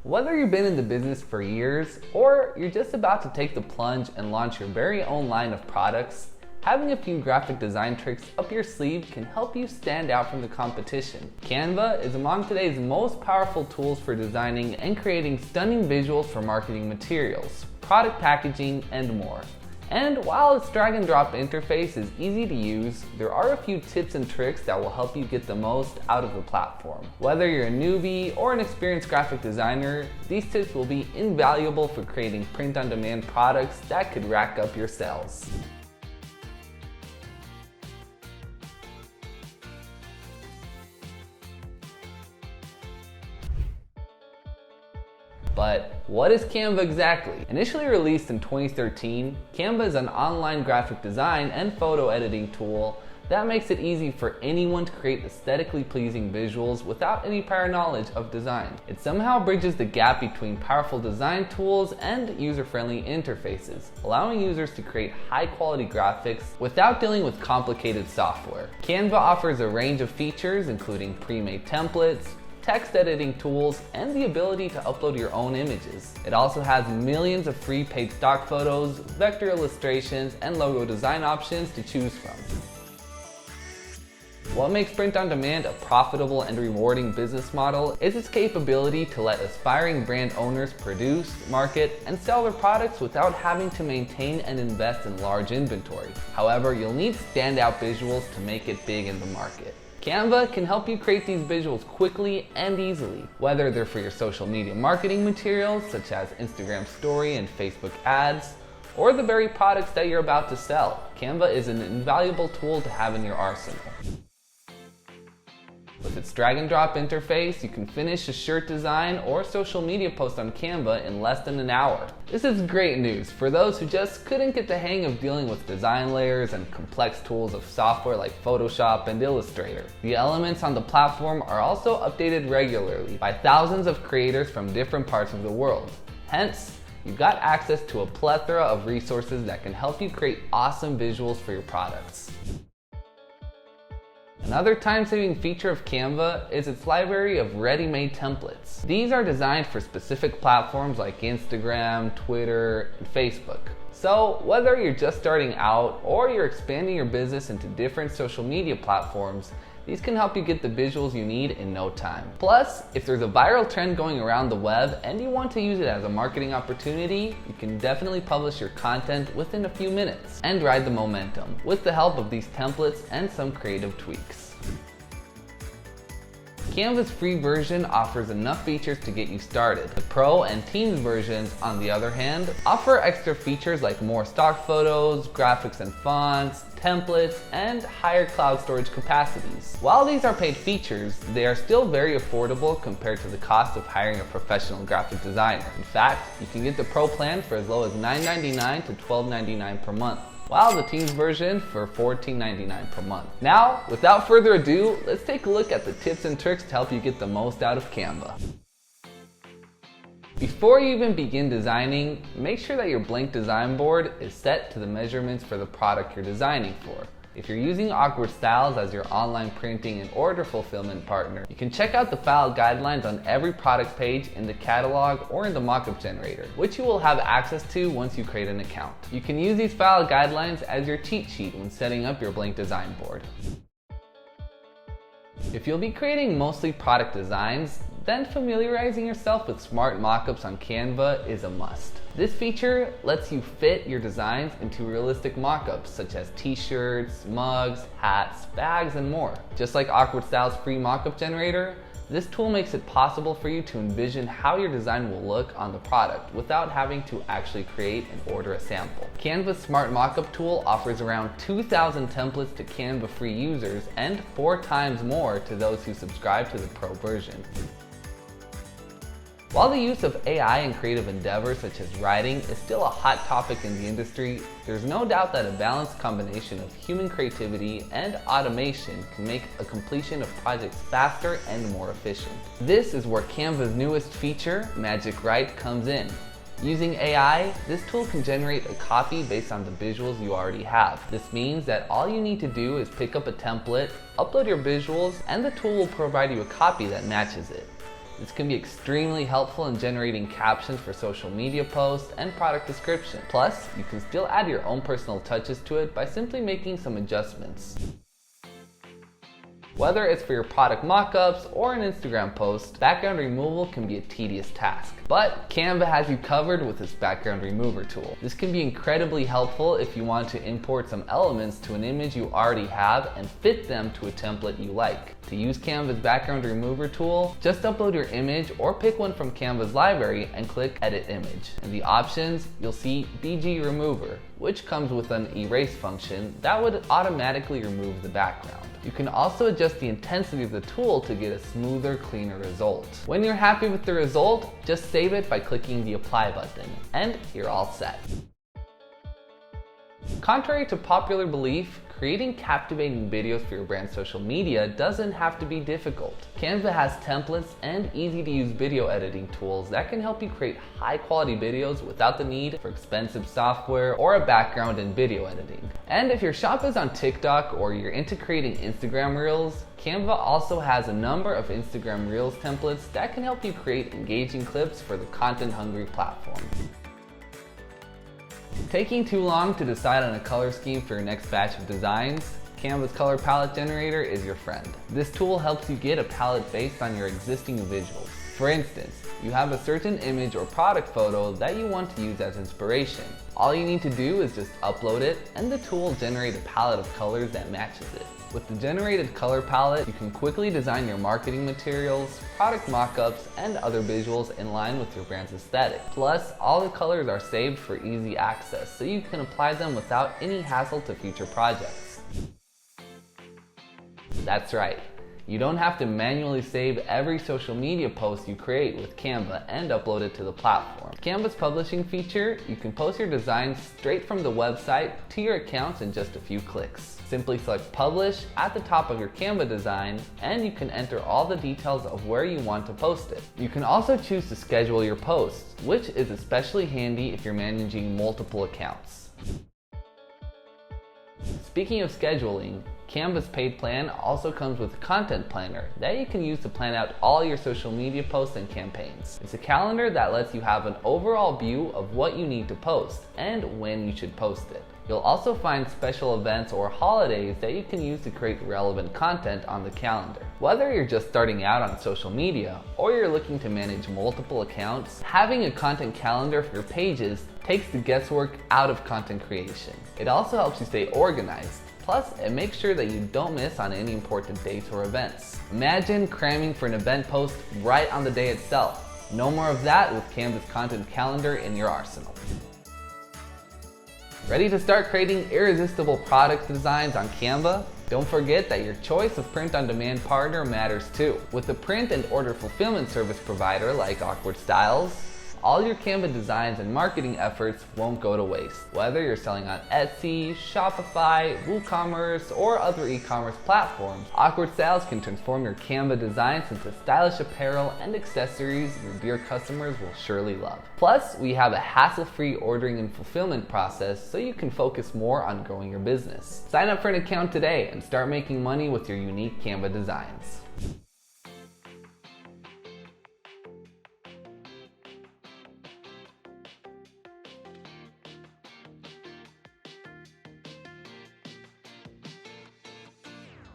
Whether you've been in the business for years or you're just about to take the plunge and launch your very own line of products, having a few graphic design tricks up your sleeve can help you stand out from the competition. Canva is among today's most powerful tools for designing and creating stunning visuals for marketing materials, product packaging, and more. And while its drag and drop interface is easy to use, there are a few tips and tricks that will help you get the most out of the platform. Whether you're a newbie or an experienced graphic designer, these tips will be invaluable for creating print-on-demand products that could rack up your sales. But what is Canva exactly? Initially released in 2013, Canva is an online graphic design and photo editing tool that makes it easy for anyone to create aesthetically pleasing visuals without any prior knowledge of design. It somehow bridges the gap between powerful design tools and user-friendly interfaces, allowing users to create high-quality graphics without dealing with complicated software. Canva offers a range of features including pre-made templates, text editing tools, and the ability to upload your own images. It also has millions of free paid stock photos, vector illustrations, and logo design options to choose from. What makes print on demand a profitable and rewarding business model is its capability to let aspiring brand owners produce, market, and sell their products without having to maintain and invest in large inventory. However, you'll need standout visuals to make it big in the market. Canva can help you create these visuals quickly and easily, whether they're for your social media marketing materials such as Instagram Story and Facebook ads, or the very products that you're about to sell. Canva is an invaluable tool to have in your arsenal. With its drag and drop interface, you can finish a shirt design or social media post on Canva in less than an hour. This is great news for those who just couldn't get the hang of dealing with design layers and complex tools of software like Photoshop and Illustrator. The elements on the platform are also updated regularly by thousands of creators from different parts of the world. Hence, you've got access to a plethora of resources that can help you create awesome visuals for your products. Another time-saving feature of Canva is its library of ready-made templates. These are designed for specific platforms like Instagram, Twitter, and Facebook. So whether you're just starting out or you're expanding your business into different social media platforms, these can help you get the visuals you need in no time. Plus, if there's a viral trend going around the web and you want to use it as a marketing opportunity, you can definitely publish your content within a few minutes and ride the momentum with the help of these templates and some creative tweaks. Canva's free version offers enough features to get you started. The Pro and Teams versions, on the other hand, offer extra features like more stock photos, graphics and fonts, templates, and higher cloud storage capacities. While these are paid features, they are still very affordable compared to the cost of hiring a professional graphic designer. In fact, you can get the Pro plan for as low as $9.99 to $12.99 per month, while the Teams version for $14.99 per month. Now, without further ado, let's take a look at the tips and tricks to help you get the most out of Canva. Before you even begin designing, make sure that your blank design board is set to the measurements for the product you're designing for. If you're using Awkward Styles as your online printing and order fulfillment partner, you can check out the file guidelines on every product page in the catalog or in the Mockup generator, which you will have access to once you create an account. You can use these file guidelines as your cheat sheet when setting up your blank design board. If you'll be creating mostly product designs, then familiarizing yourself with Smartmockups on Canva is a must. This feature lets you fit your designs into realistic mockups such as t-shirts, mugs, hats, bags, and more. Just like Awkward Styles' free mockup generator, this tool makes it possible for you to envision how your design will look on the product without having to actually create and order a sample. Canva's Smart Mockup tool offers around 2,000 templates to Canva free users and 4 times more to those who subscribe to the Pro version. While the use of AI in creative endeavors such as writing is still a hot topic in the industry, there's no doubt that a balanced combination of human creativity and automation can make a completion of projects faster and more efficient. This is where Canva's newest feature, Magic Write, comes in. Using AI, this tool can generate a copy based on the visuals you already have. This means that all you need to do is pick up a template, upload your visuals, and the tool will provide you a copy that matches it. This can be extremely helpful in generating captions for social media posts and product description. Plus, you can still add your own personal touches to it by simply making some adjustments. Whether it's for your product mockups or an Instagram post, background removal can be a tedious task. But Canva has you covered with its background remover tool. This can be incredibly helpful if you want to import some elements to an image you already have and fit them to a template you like. To use Canva's background remover tool, just upload your image or pick one from Canva's library and click Edit Image. In the options, you'll see BG Remover, which comes with an erase function that would automatically remove the background. You can also adjust the intensity of the tool to get a smoother, cleaner result. When you're happy with the result, just save it by clicking the Apply button, and you're all set. Contrary to popular belief, creating captivating videos for your brand's social media doesn't have to be difficult. Canva has templates and easy-to-use video editing tools that can help you create high-quality videos without the need for expensive software or a background in video editing. And if your shop is on TikTok or you're into creating Instagram Reels, Canva also has a number of Instagram Reels templates that can help you create engaging clips for the content-hungry platform. Taking too long to decide on a color scheme for your next batch of designs? Canva's color palette generator is your friend. This tool helps you get a palette based on your existing visuals. For instance, you have a certain image or product photo that you want to use as inspiration. All you need to do is just upload it, and the tool will generate a palette of colors that matches it. With the generated color palette, you can quickly design your marketing materials, product mockups, and other visuals in line with your brand's aesthetic. Plus, all the colors are saved for easy access, so you can apply them without any hassle to future projects. That's right. You don't have to manually save every social media post you create with Canva and upload it to the platform. Canva's publishing feature, you can post your designs straight from the website to your accounts in just a few clicks. Simply select Publish at the top of your Canva design, and you can enter all the details of where you want to post it. You can also choose to schedule your posts, which is especially handy if you're managing multiple accounts. Speaking of scheduling, Canva's paid plan also comes with a content planner that you can use to plan out all your social media posts and campaigns. It's a calendar that lets you have an overall view of what you need to post and when you should post it. You'll also find special events or holidays that you can use to create relevant content on the calendar. Whether you're just starting out on social media or you're looking to manage multiple accounts, having a content calendar for your pages takes the guesswork out of content creation. It also helps you stay organized. Plus, it makes sure that you don't miss on any important dates or events. Imagine cramming for an event post right on the day itself. No more of that with Canva's content calendar in your arsenal. Ready to start creating irresistible product designs on Canva? Don't forget that your choice of print-on-demand partner matters too. With a print and order fulfillment service provider like Awkward Styles, all your Canva designs and marketing efforts won't go to waste. Whether you're selling on Etsy, Shopify, Wocommerce, or other e-commerce platforms, Awkward Styles can transform your Canva designs into stylish apparel and accessories your dear customers will surely love. Plus, we have a hassle-free ordering and fulfillment process so you can focus more on growing your business. Sign up for an account today and start making money with your unique Canva designs.